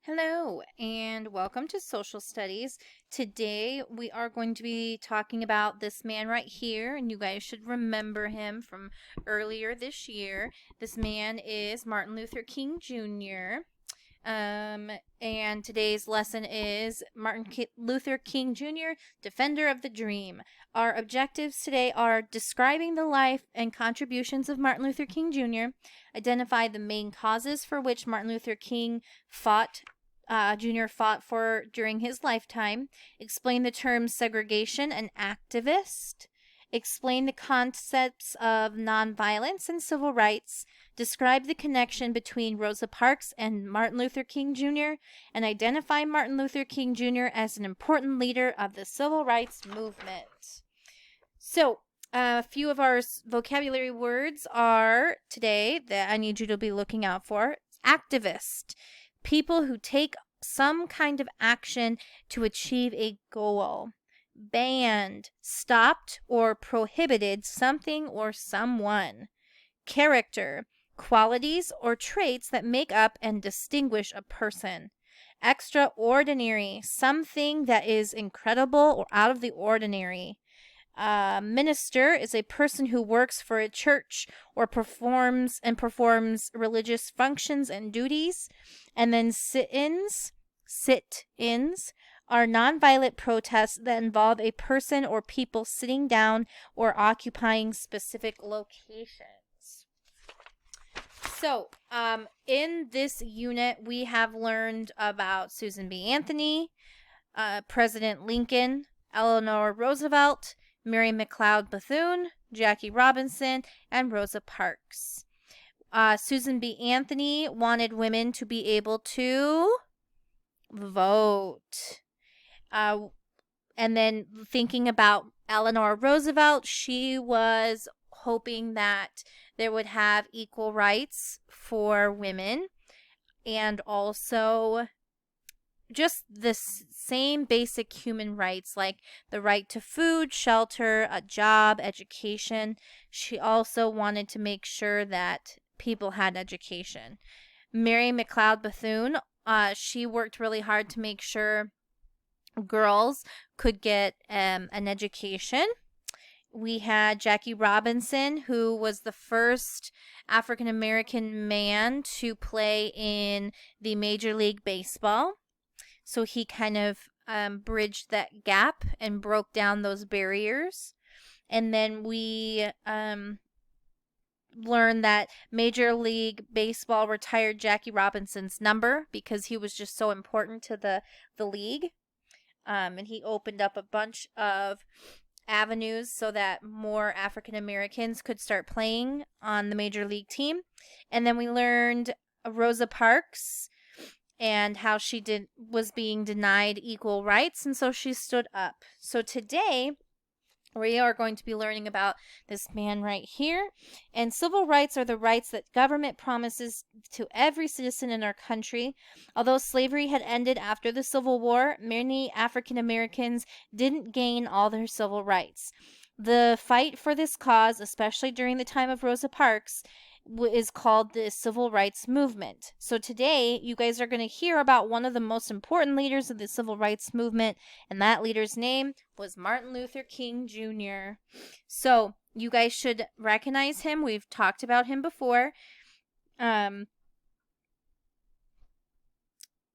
Hello, and welcome to Social Studies. Today, we are going to be talking about this man right here, and you guys should remember him from earlier this year. This man is Martin Luther King Jr. And today's lesson is Luther King Jr., Defender of the Dream. Our objectives today are describing the life and contributions of Martin Luther King Jr., identify the main causes for which Martin Luther King Jr. fought for during his lifetime, explain the terms segregation and activist, explain the concepts of nonviolence and civil rights, describe the connection between Rosa Parks and Martin Luther King Jr., and identify Martin Luther King Jr. as an important leader of the civil rights movement. So, a few of our vocabulary words are today that I need you to be looking out for. Activist, people who take some kind of action to achieve a goal. Banned, stopped, or prohibited something or someone. Character, qualities or traits that make up and distinguish a person. Extraordinary, something that is incredible or out of the ordinary. Minister is a person who works for a church or performs religious functions and duties. And then sit-ins are nonviolent protests that involve a person or people sitting down or occupying specific locations. So, in this unit, we have learned about Susan B. Anthony, President Lincoln, Eleanor Roosevelt, Mary McLeod Bethune, Jackie Robinson, and Rosa Parks. Susan B. Anthony wanted women to be able to vote. And then thinking about Eleanor Roosevelt, she was hoping that there would have equal rights for women and also just the same basic human rights like the right to food, shelter, a job, education. She also wanted to make sure that people had education. Mary McLeod Bethune, she worked really hard to make sure girls could get an education. We had Jackie Robinson, who was the first African American man to play in the Major League Baseball. So he kind of bridged that gap and broke down those barriers. And then we learned that Major League Baseball retired Jackie Robinson's number because he was just so important to the league. And he opened up a bunch of avenues so that more African Americans could start playing on the Major League team. And then we learned Rosa Parks and how she was being denied equal rights, and so she stood up. So today we are going to be learning about this man right here. And civil rights are the rights that government promises to every citizen in our country. Although slavery had ended after the Civil War, many African Americans didn't gain all their civil rights. The fight for this cause, especially during the time of Rosa Parks, is called the Civil Rights Movement. So today, you guys are going to hear about one of the most important leaders of the Civil Rights Movement, and that leader's name was Martin Luther King Jr. So you guys should recognize him. We've talked about him before.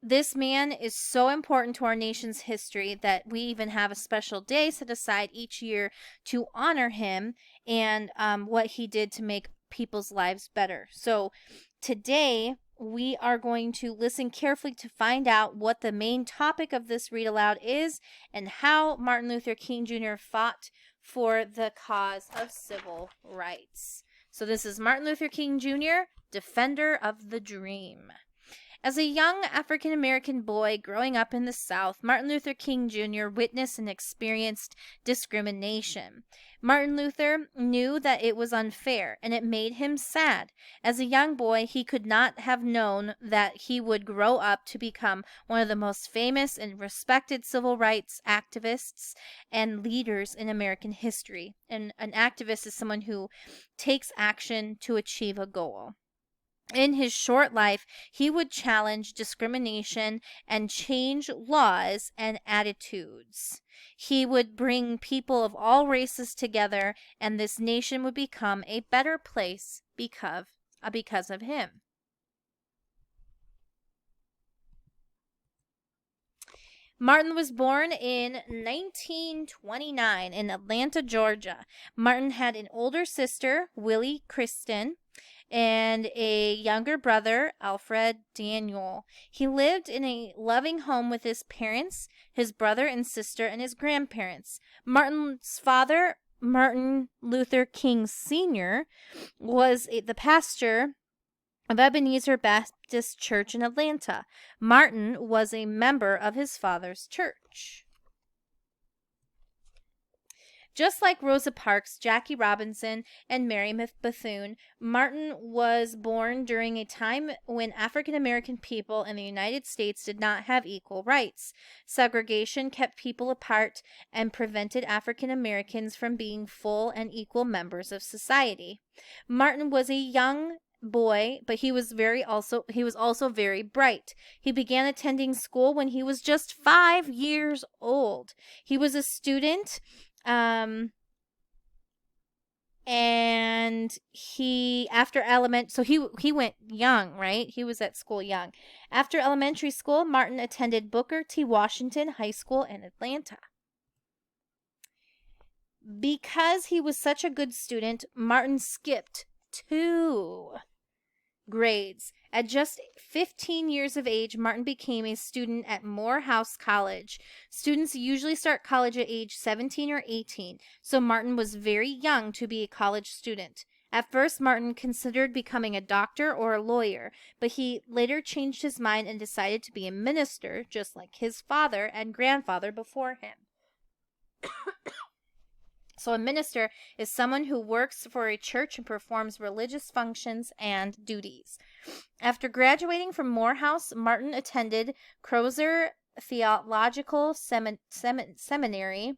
This man is so important to our nation's history that we even have a special day set aside each year to honor him and what he did to make people's lives better. So today we are going to listen carefully to find out what the main topic of this read aloud is and how Martin Luther King Jr. fought for the cause of civil rights. So this is Martin Luther King Jr., Defender of the Dream. As a young African American boy growing up in the South, Martin Luther King Jr. witnessed and experienced discrimination. Martin Luther knew that it was unfair, and it made him sad. As a young boy, he could not have known that he would grow up to become one of the most famous and respected civil rights activists and leaders in American history. And an activist is someone who takes action to achieve a goal. In his short life, he would challenge discrimination and change laws and attitudes. He would bring people of all races together, and this nation would become a better place because of him. Martin was born in 1929 in Atlanta, Georgia. Martin had an older sister, Willie Kristen, and a younger brother, Alfred Daniel. He lived in a loving home with his parents, his brother and sister, and his grandparents. Martin's father, Martin Luther King Sr., was the pastor of Ebenezer Baptist Church in Atlanta. Martin was a member of his father's church. Just like Rosa Parks, Jackie Robinson, and Mary Bethune, Martin was born during a time when African American people in the United States did not have equal rights. Segregation kept people apart and prevented African Americans from being full and equal members of society. Martin was a young boy, but he was also very bright. He began attending school when he was just 5 years old. He was a student, and he went young, right? He was at school young. After elementary school, Martin attended Booker T. Washington High School in Atlanta. Because he was such a good student, Martin skipped 2 grades. At just 15 years of age, Martin became a student at Morehouse College. Students usually start college at age 17 or 18, so Martin was very young to be a college student. At first, Martin considered becoming a doctor or a lawyer, but he later changed his mind and decided to be a minister, just like his father and grandfather before him. So a minister is someone who works for a church and performs religious functions and duties. After graduating from Morehouse, Martin attended Crozer Theological Seminary.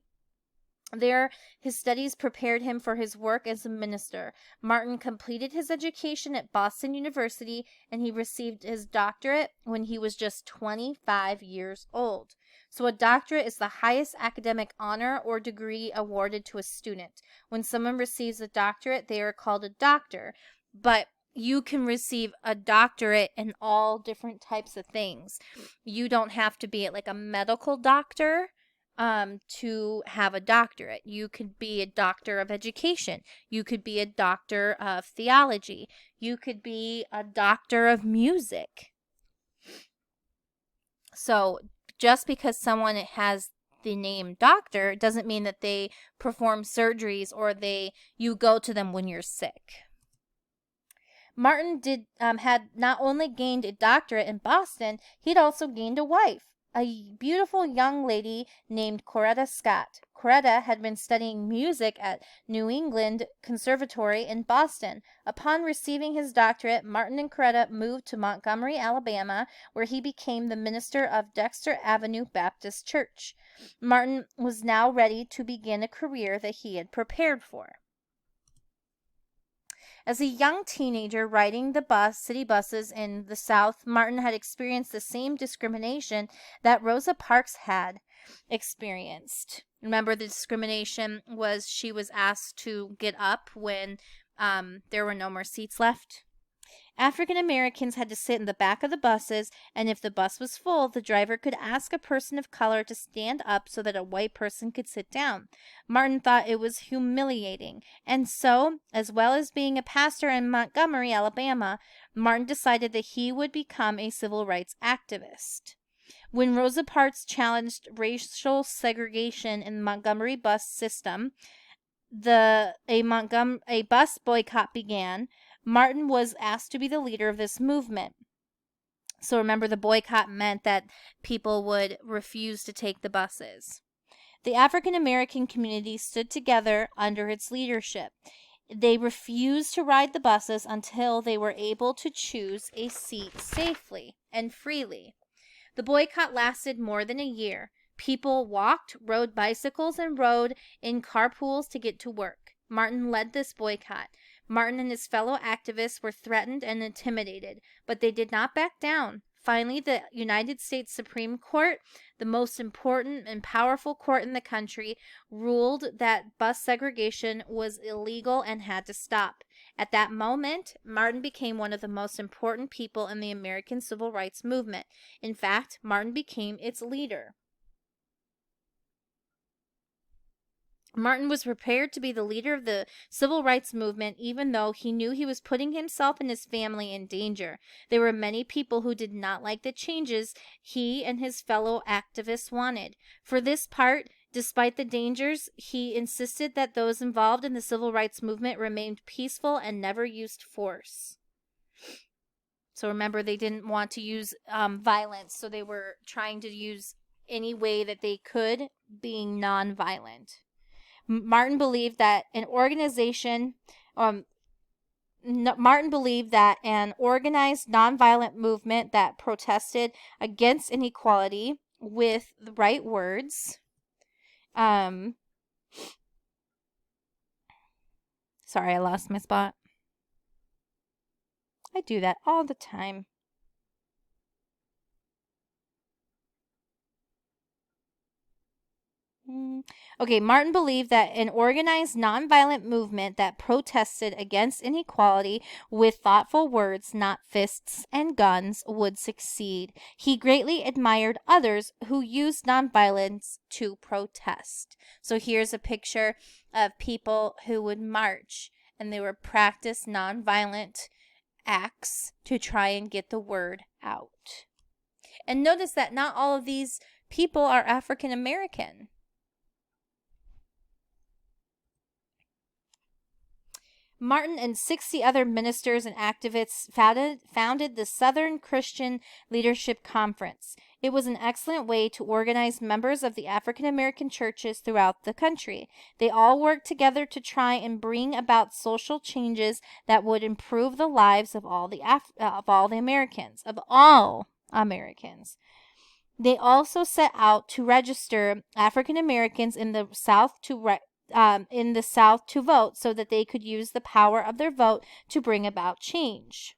There, his studies prepared him for his work as a minister. Martin completed his education at Boston University, and he received his doctorate when he was just 25 years old. So a doctorate is the highest academic honor or degree awarded to a student. When someone receives a doctorate, they are called a doctor. But you can receive a doctorate in all different types of things. You don't have to be like a medical doctor to have a doctorate. You could be a doctor of education. You could be a doctor of theology. You could be a doctor of music. So just because someone has the name doctor doesn't mean that they perform surgeries or you go to them when you're sick. Martin had not only gained a doctorate in Boston, he'd also gained a wife, a beautiful young lady named Coretta Scott. Coretta had been studying music at New England Conservatory in Boston. Upon receiving his doctorate, Martin and Coretta moved to Montgomery, Alabama, where he became the minister of Dexter Avenue Baptist Church. Martin was now ready to begin a career that he had prepared for. As a young teenager riding the city buses in the South, Martin had experienced the same discrimination that Rosa Parks had experienced. Remember, the discrimination was she was asked to get up when there were no more seats left. African Americans had to sit in the back of the buses, and if the bus was full, the driver could ask a person of color to stand up so that a white person could sit down. Martin thought it was humiliating, and so, as well as being a pastor in Montgomery, Alabama, Martin decided that he would become a civil rights activist. When Rosa Parks challenged racial segregation in the Montgomery bus system, a bus boycott began. Martin was asked to be the leader of this movement. So remember, the boycott meant that people would refuse to take the buses. The African American community stood together under its leadership. They refused to ride the buses until they were able to choose a seat safely and freely. The boycott lasted more than a year. People walked, rode bicycles, and rode in carpools to get to work. Martin led this boycott. Martin and his fellow activists were threatened and intimidated, but they did not back down. Finally, the United States Supreme Court, the most important and powerful court in the country, ruled that bus segregation was illegal and had to stop. At that moment, Martin became one of the most important people in the American civil rights movement. In fact, Martin became its leader. Martin was prepared to be the leader of the civil rights movement, even though he knew he was putting himself and his family in danger. There were many people who did not like the changes he and his fellow activists wanted. For this part, despite the dangers, he insisted that those involved in the civil rights movement remained peaceful and never used force. So remember, they didn't want to use violence, so they were trying to use any way that they could, being nonviolent. Martin believed that an organized, nonviolent movement that protested against inequality with the right words. Sorry, I lost my spot. I do that all the time. Okay, Martin believed that an organized nonviolent movement that protested against inequality with thoughtful words, not fists and guns, would succeed. He greatly admired others who used nonviolence to protest. So here's a picture of people who would march, and they would practice nonviolent acts to try and get the word out. And notice that not all of these people are African American. Martin and 60 other ministers and activists founded the Southern Christian Leadership Conference. It was an excellent way to organize members of the African American churches throughout the country. They all worked together to try and bring about social changes that would improve the lives of all the Americans. They also set out to register African Americans in the South to vote so that they could use the power of their vote to bring about change.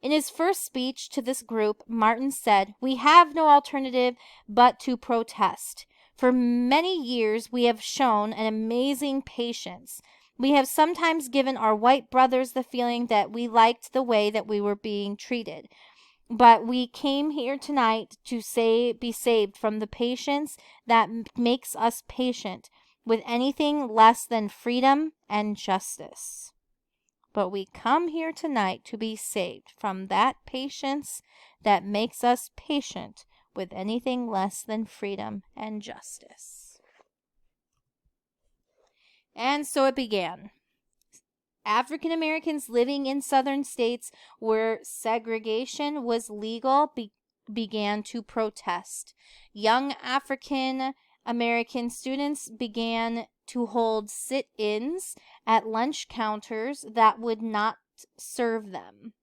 In his first speech to this group, Martin said, "We have no alternative but to protest. For many years, we have shown an amazing patience. We have sometimes given our white brothers the feeling that we liked the way that we were being treated. But we came here tonight to be saved from the patience that makes us patient with anything less than freedom and justice. But we come here tonight to be saved from that patience that makes us patient with anything less than freedom and justice." And so it began. African Americans living in southern states where segregation was legal began to protest. Young African American students began to hold sit-ins at lunch counters that would not serve them.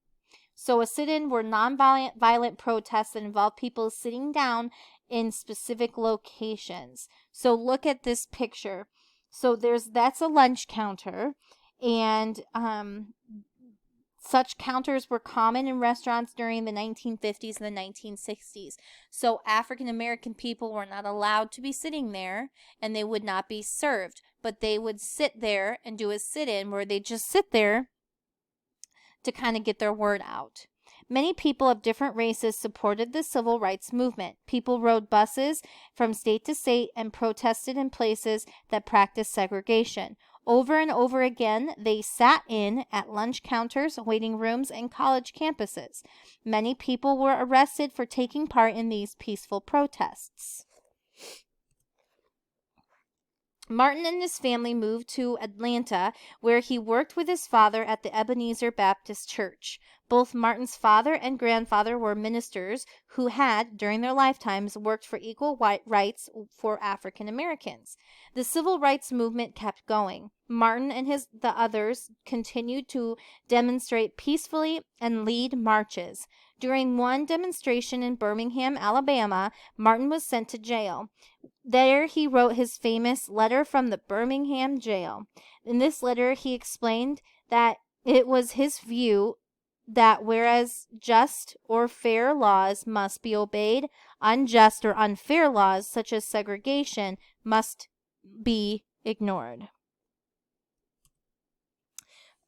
So a sit-in were violent protests that involved people sitting down in specific locations. So look at this picture. So that's a lunch counter, and such counters were common in restaurants during the 1950s and the 1960s. So African American people were not allowed to be sitting there, and they would not be served. But they would sit there and do a sit-in where they just sit there to kind of get their word out. Many people of different races supported the civil rights movement. People rode buses from state to state and protested in places that practiced segregation. Over and over again, they sat in at lunch counters, waiting rooms, and college campuses. Many people were arrested for taking part in these peaceful protests. Martin and his family moved to Atlanta, where he worked with his father at the Ebenezer Baptist Church. Both Martin's father and grandfather were ministers who had, during their lifetimes, worked for equal rights for African Americans. The civil rights movement kept going. Martin and the others continued to demonstrate peacefully and lead marches. During one demonstration in Birmingham, Alabama, Martin was sent to jail. There he wrote his famous Letter from the Birmingham Jail. In this letter, he explained that it was his view that whereas just or fair laws must be obeyed, unjust or unfair laws, such as segregation, must be ignored.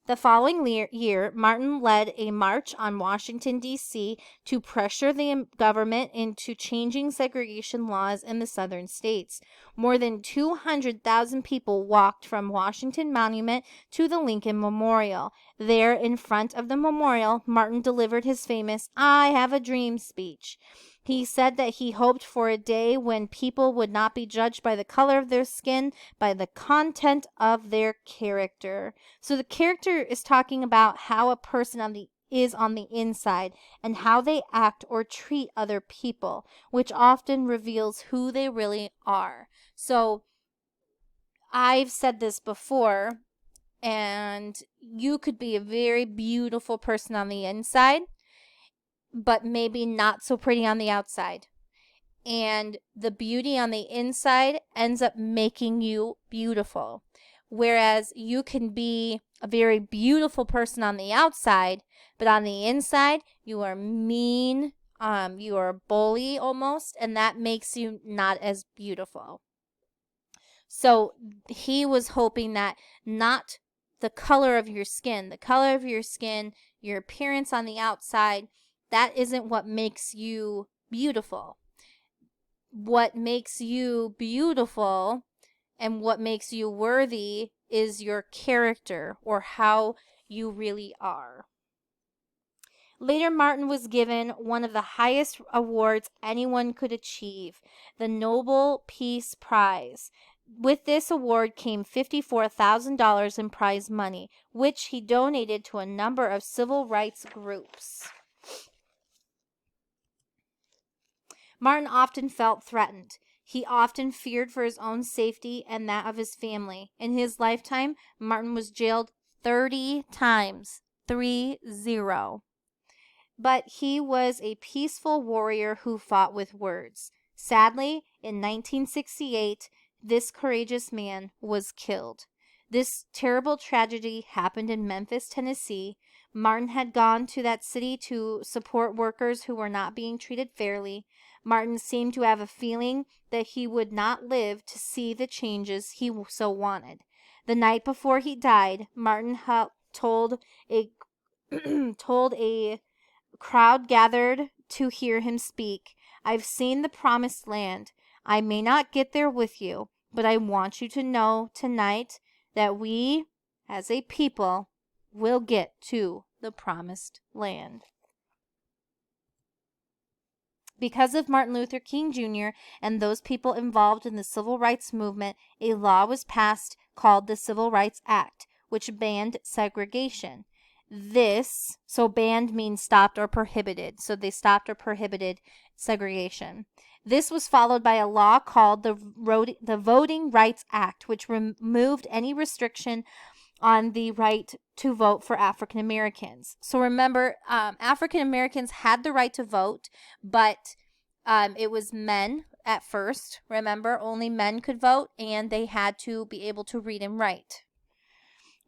The following year, Martin led a march on Washington, D.C. to pressure the government into changing segregation laws in the southern states. More than 200,000 people walked from Washington Monument to the Lincoln Memorial. There, in front of the memorial, Martin delivered his famous "I Have a Dream" speech. He said that he hoped for a day when people would not be judged by the color of their skin, by the content of their character. So the character is talking about how a person is on the inside and how they act or treat other people, which often reveals who they really are. So I've said this before, and you could be a very beautiful person on the inside, but maybe not so pretty on the outside. And the beauty on the inside ends up making you beautiful. Whereas you can be a very beautiful person on the outside, but on the inside, you are mean, you are a bully almost, and that makes you not as beautiful. So he was hoping that not the color of your skin, your appearance on the outside, that isn't what makes you beautiful. What makes you beautiful and what makes you worthy is your character, or how you really are. Later, Martin was given one of the highest awards anyone could achieve, the Nobel Peace Prize. With this award came $54,000 in prize money, which he donated to a number of civil rights groups. Martin often felt threatened. He often feared for his own safety and that of his family. In his lifetime, Martin was jailed 30 times. 30. But he was a peaceful warrior who fought with words. Sadly, in 1968, this courageous man was killed. This terrible tragedy happened in Memphis, Tennessee. Martin had gone to that city to support workers who were not being treated fairly. Martin seemed to have a feeling that he would not live to see the changes he so wanted. The night before he died, Martin told a crowd gathered to hear him speak, "I've seen the promised land. I may not get there with you, but I want you to know tonight that we, as a people, will get to the promised land." Because of Martin Luther King Jr. and those people involved in the civil rights movement, a law was passed called the Civil Rights Act, which banned segregation. So banned means stopped or prohibited. So they stopped or prohibited segregation. This was followed by a law called the Voting Rights Act, which removed any restriction on the right to vote for African Americans. So remember, African Americans had the right to vote, but it was men at first. Remember, only men could vote, and they had to be able to read and write.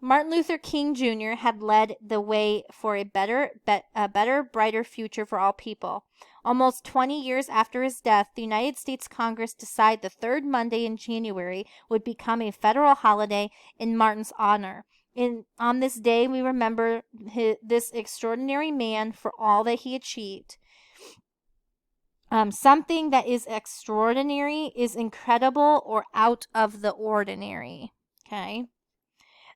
Martin Luther King Jr. had led the way for a better, brighter future for all people. Almost 20 years after his death, the United States Congress decided the third Monday in January would become a federal holiday in Martin's honor. On this day, we remember this extraordinary man for all that he achieved. Something that is extraordinary is incredible or out of the ordinary. Okay?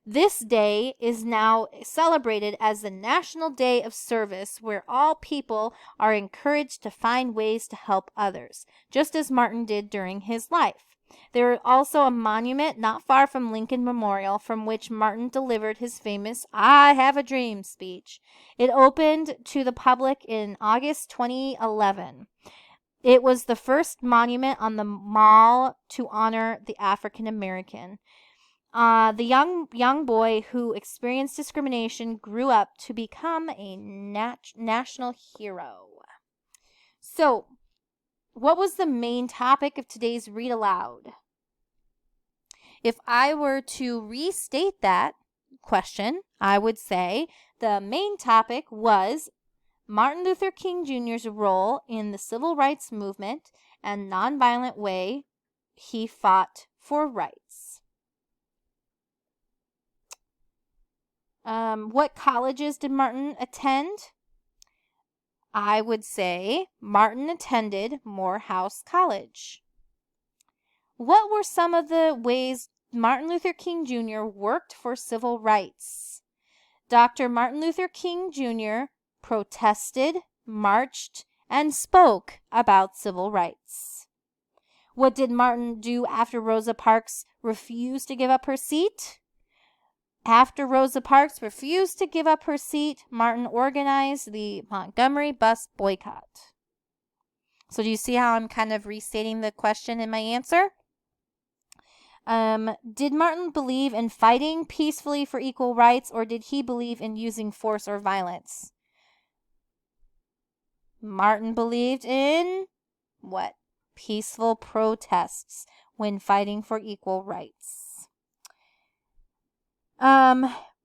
This day is now celebrated as the National Day of Service, where all people are encouraged to find ways to help others, just as Martin did during his life. There is also a monument not far from Lincoln Memorial from which Martin delivered his famous "I Have a Dream" speech. It opened to the public in August 2011. It was the first monument on the mall to honor the African American. The young boy who experienced discrimination grew up to become a national hero. So, what was the main topic of today's read aloud? if I were to restate that question, I would say the main topic was Martin Luther King Jr.'s role in the civil rights movement and nonviolent way he fought for rights. What colleges did Martin attend? I would say Martin attended Morehouse College. What were some of the ways Martin Luther King Jr. worked for civil rights? Dr. Martin Luther King Jr. protested, marched, and spoke about civil rights. What did Martin do after Rosa Parks refused to give up her seat? After Rosa Parks refused to give up her seat, Martin organized the Montgomery bus boycott. So do you see how I'm kind of restating the question in my answer? Did Martin believe in fighting peacefully for equal rights, or did he believe in using force or violence? Martin believed in what? Peaceful protests when fighting for equal rights.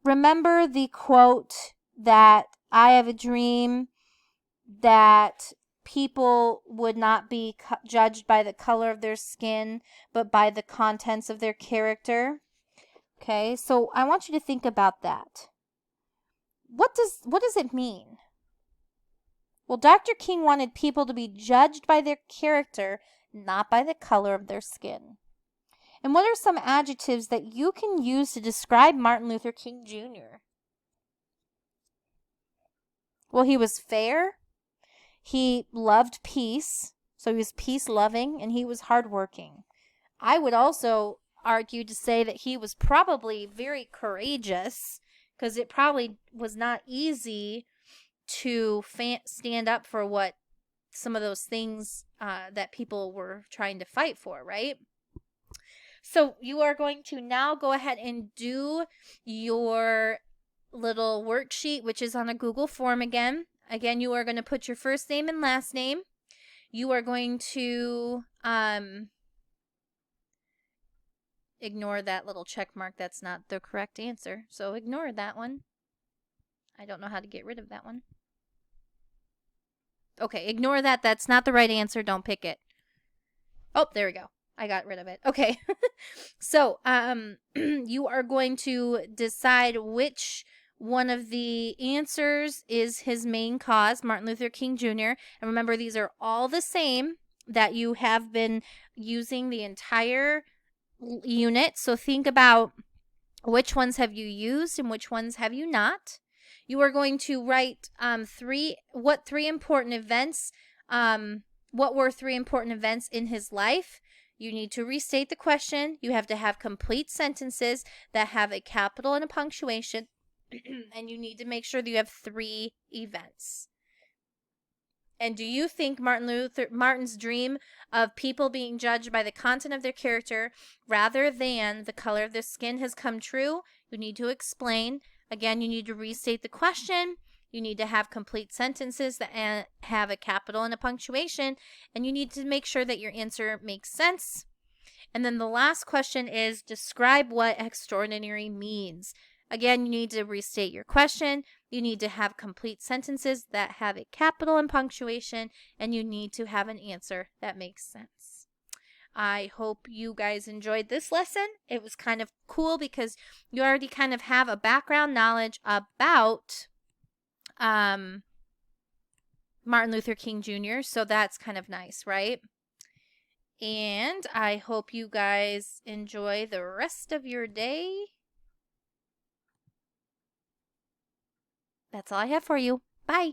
Remember the quote that I have a dream that people would not be judged by the color of their skin, but by the contents of their character. Okay, so I want you to think about that. What does it mean? Well, Dr. King wanted people to be judged by their character, not by the color of their skin. And what are some adjectives that you can use to describe Martin Luther King Jr.? Well, he was fair. He loved peace, so he was peace-loving, and he was hardworking. I would also argue to say that he was probably very courageous, because it probably was not easy to stand up for what some of those things that people were trying to fight for, right? So you are going to now go ahead and do your little worksheet, which is on a Google form again. Again, you are going to put your first name and last name. You are going to ignore that little check mark. That's not the correct answer. So ignore that one. I don't know how to get rid of that one. Okay, ignore that. That's not the right answer. Don't pick it. Oh, there we go. I got rid of it. Okay. So, you are going to decide which one of the answers is his main cause, Martin Luther King Jr. And remember, these are all the same that you have been using the entire unit. So think about which ones have you used and which ones have you not. You are going to write what were three important events in his life. You need to restate the question. You have to have complete sentences that have a capital and a punctuation. And you need to make sure that you have 3 events. And do you think Martin's dream of people being judged by the content of their character rather than the color of their skin has come true? You need to explain. Again, you need to restate the question. You need to have complete sentences that have a capital and a punctuation. And you need to make sure that your answer makes sense. And then the last question is describe what extraordinary means. Again, you need to restate your question. You need to have complete sentences that have a capital and punctuation. And you need to have an answer that makes sense. I hope you guys enjoyed this lesson. It was kind of cool because you already kind of have a background knowledge about Martin Luther King Jr. So that's kind of nice, right? And I hope you guys enjoy the rest of your day. That's all I have for you. Bye.